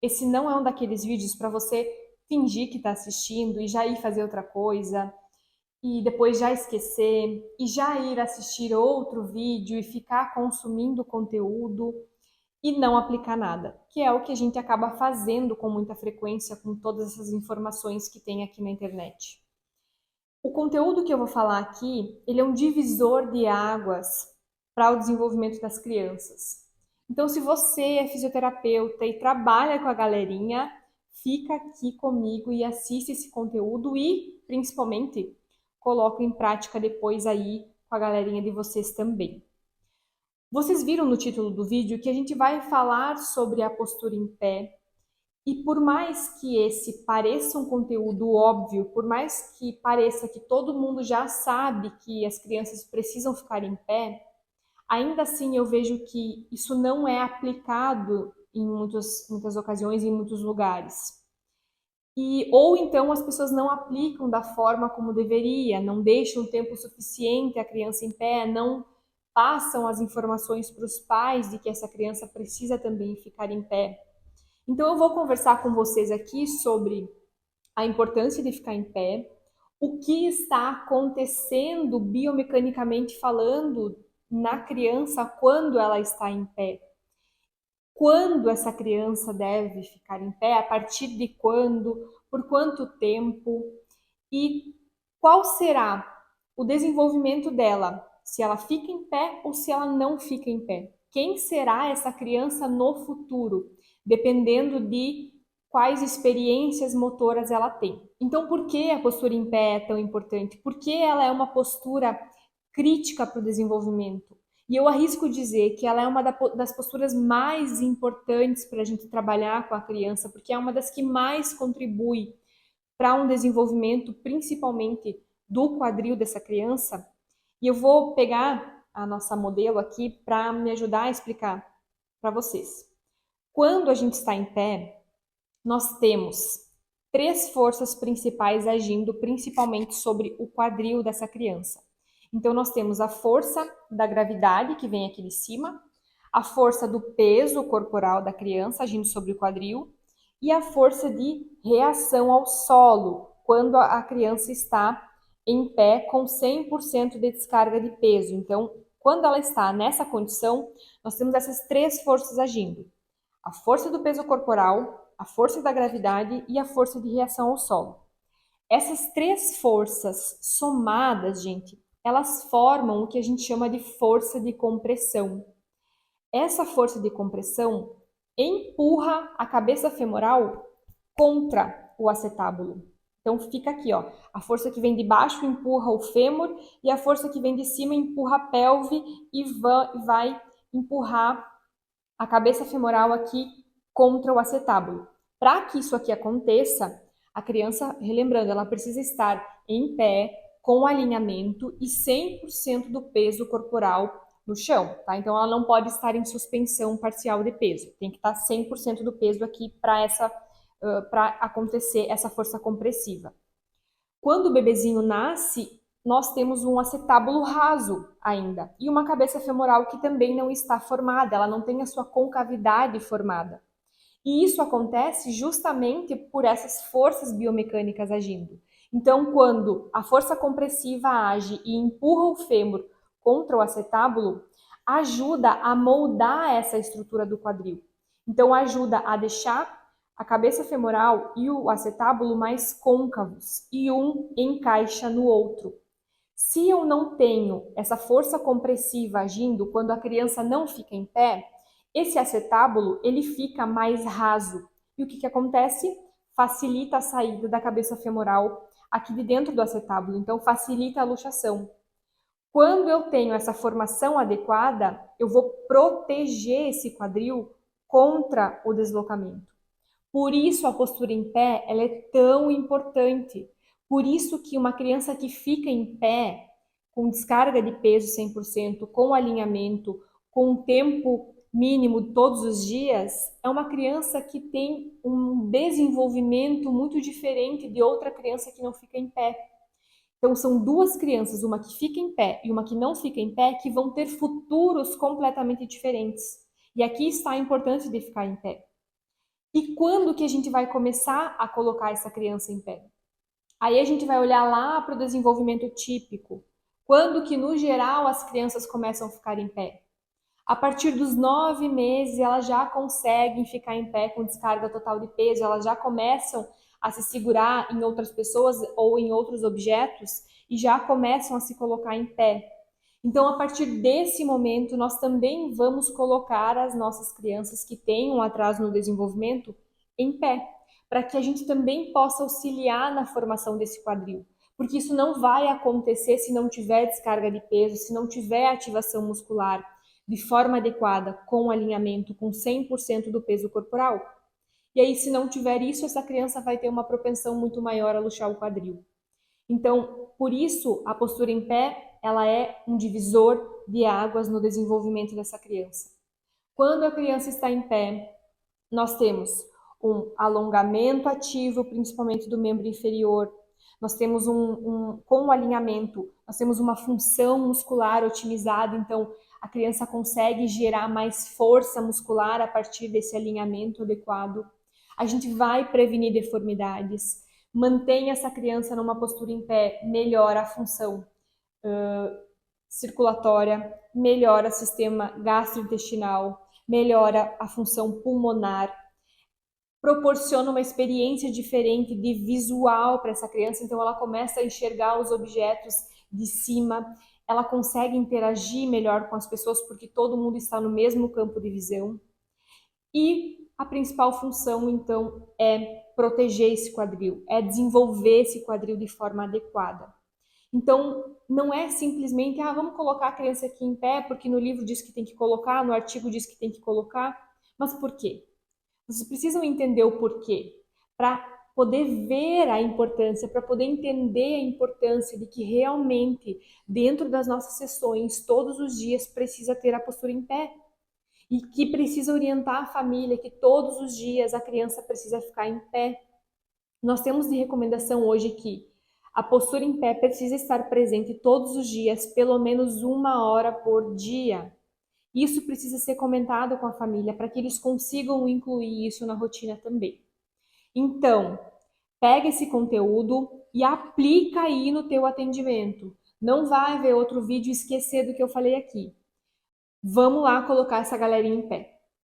Esse não é um daqueles vídeos para você fingir que está assistindo e já ir fazer outra coisa e depois já esquecer e já ir assistir outro vídeo e ficar consumindo conteúdo e não aplicar nada, que é o que a gente acaba fazendo com muita frequência com todas essas informações que tem aqui na internet. O conteúdo que eu vou falar aqui, ele é um divisor de águas para o desenvolvimento das crianças. Então, se você é fisioterapeuta e trabalha com a galerinha, fica aqui comigo e assiste esse conteúdo e, principalmente, coloca em prática depois aí com a galerinha de vocês também. Vocês viram no título do vídeo que a gente vai falar sobre a postura em pé, e por mais que esse pareça um conteúdo óbvio, por mais que pareça que todo mundo já sabe que as crianças precisam ficar em pé, ainda assim eu vejo que isso não é aplicado em muitas ocasiões, em muitos lugares. Ou então as pessoas não aplicam da forma como deveria, não deixam tempo suficiente a criança em pé, não passam as informações para os pais de que essa criança precisa também ficar em pé. Então eu vou conversar com vocês aqui sobre a importância de ficar em pé, o que está acontecendo biomecanicamente falando na criança quando ela está em pé, quando essa criança deve ficar em pé, a partir de quando, por quanto tempo e qual será o desenvolvimento dela, se ela fica em pé ou se ela não fica em pé. Quem será essa criança no futuro, dependendo de quais experiências motoras ela tem. Então, por que a postura em pé é tão importante? Porque ela é uma postura crítica para o desenvolvimento. E eu arrisco dizer que ela é uma das posturas mais importantes para a gente trabalhar com a criança, porque é uma das que mais contribui para um desenvolvimento, principalmente do quadril dessa criança. E eu vou pegar a nossa modelo aqui para me ajudar a explicar para vocês. Quando a gente está em pé, nós temos três forças principais agindo principalmente sobre o quadril dessa criança. Então, nós temos a força da gravidade, que vem aqui de cima, a força do peso corporal da criança agindo sobre o quadril e a força de reação ao solo, quando a criança está em pé com 100% de descarga de peso. Então, quando ela está nessa condição, nós temos essas três forças agindo: a força do peso corporal, a força da gravidade e a força de reação ao solo. Essas três forças somadas, gente, elas formam o que a gente chama de força de compressão. Essa força de compressão empurra a cabeça femoral contra o acetábulo. Então fica aqui, ó, a força que vem de baixo empurra o fêmur e a força que vem de cima empurra a pelve e vai empurrar a cabeça femoral aqui contra o acetábulo. Para que isso aqui aconteça, a criança, relembrando, ela precisa estar em pé, com alinhamento e 100% do peso corporal no chão, tá? Então ela não pode estar em suspensão parcial de peso. Tem que estar 100% do peso aqui para acontecer essa força compressiva. Quando o bebezinho nasce, nós temos um acetábulo raso ainda e uma cabeça femoral que também não está formada, ela não tem a sua concavidade formada. E isso acontece justamente por essas forças biomecânicas agindo. Então, quando a força compressiva age e empurra o fêmur contra o acetábulo, ajuda a moldar essa estrutura do quadril. Então, ajuda a deixar a cabeça femoral e o acetábulo mais côncavos e um encaixa no outro. Se eu não tenho essa força compressiva agindo quando a criança não fica em pé, esse acetábulo ele fica mais raso. E o que acontece? Facilita a saída da cabeça femoral aqui de dentro do acetábulo, então facilita a luxação. Quando eu tenho essa formação adequada, eu vou proteger esse quadril contra o deslocamento. Por isso a postura em pé ela é tão importante. Por isso que uma criança que fica em pé, com descarga de peso 100%, com alinhamento, com tempo mínimo todos os dias, é uma criança que tem um desenvolvimento muito diferente de outra criança que não fica em pé. Então são duas crianças, uma que fica em pé e uma que não fica em pé, que vão ter futuros completamente diferentes. E aqui está a importância de ficar em pé. E quando que a gente vai começar a colocar essa criança em pé? Aí a gente vai olhar lá para o desenvolvimento típico. Quando que, no geral, as crianças começam a ficar em pé? A partir dos 9 meses, elas já conseguem ficar em pé com descarga total de peso, elas já começam a se segurar em outras pessoas ou em outros objetos e já começam a se colocar em pé. Então, a partir desse momento, nós também vamos colocar as nossas crianças que têm um atraso no desenvolvimento em pé, para que a gente também possa auxiliar na formação desse quadril. Porque isso não vai acontecer se não tiver descarga de peso, se não tiver ativação muscular de forma adequada, com alinhamento, com 100% do peso corporal. E aí, se não tiver isso, essa criança vai ter uma propensão muito maior a luxar o quadril. Então, por isso, a postura em pé, ela é um divisor de águas no desenvolvimento dessa criança. Quando a criança está em pé, nós temos um alongamento ativo, principalmente do membro inferior. Nós temos com o alinhamento, nós temos uma função muscular otimizada, então a criança consegue gerar mais força muscular a partir desse alinhamento adequado. A gente vai prevenir deformidades, mantém essa criança numa postura em pé, melhora a função circulatória, melhora o sistema gastrointestinal, melhora a função pulmonar, proporciona uma experiência diferente de visual para essa criança, então ela começa a enxergar os objetos de cima, ela consegue interagir melhor com as pessoas porque todo mundo está no mesmo campo de visão. E a principal função, então, é proteger esse quadril, é desenvolver esse quadril de forma adequada. Então, não é simplesmente, vamos colocar a criança aqui em pé, porque no livro diz que tem que colocar, no artigo diz que tem que colocar. Mas por quê? Vocês precisam entender o porquê, para poder ver a importância, para poder entender a importância de que realmente, dentro das nossas sessões, todos os dias, precisa ter a postura em pé. E que precisa orientar a família, que todos os dias a criança precisa ficar em pé. Nós temos de recomendação hoje que a postura em pé precisa estar presente todos os dias, pelo menos 1 hora por dia. Isso precisa ser comentado com a família para que eles consigam incluir isso na rotina também. Então, pega esse conteúdo e aplica aí no teu atendimento. Não vai ver outro vídeo e esquecer do que eu falei aqui. Vamos lá colocar essa galerinha em pé.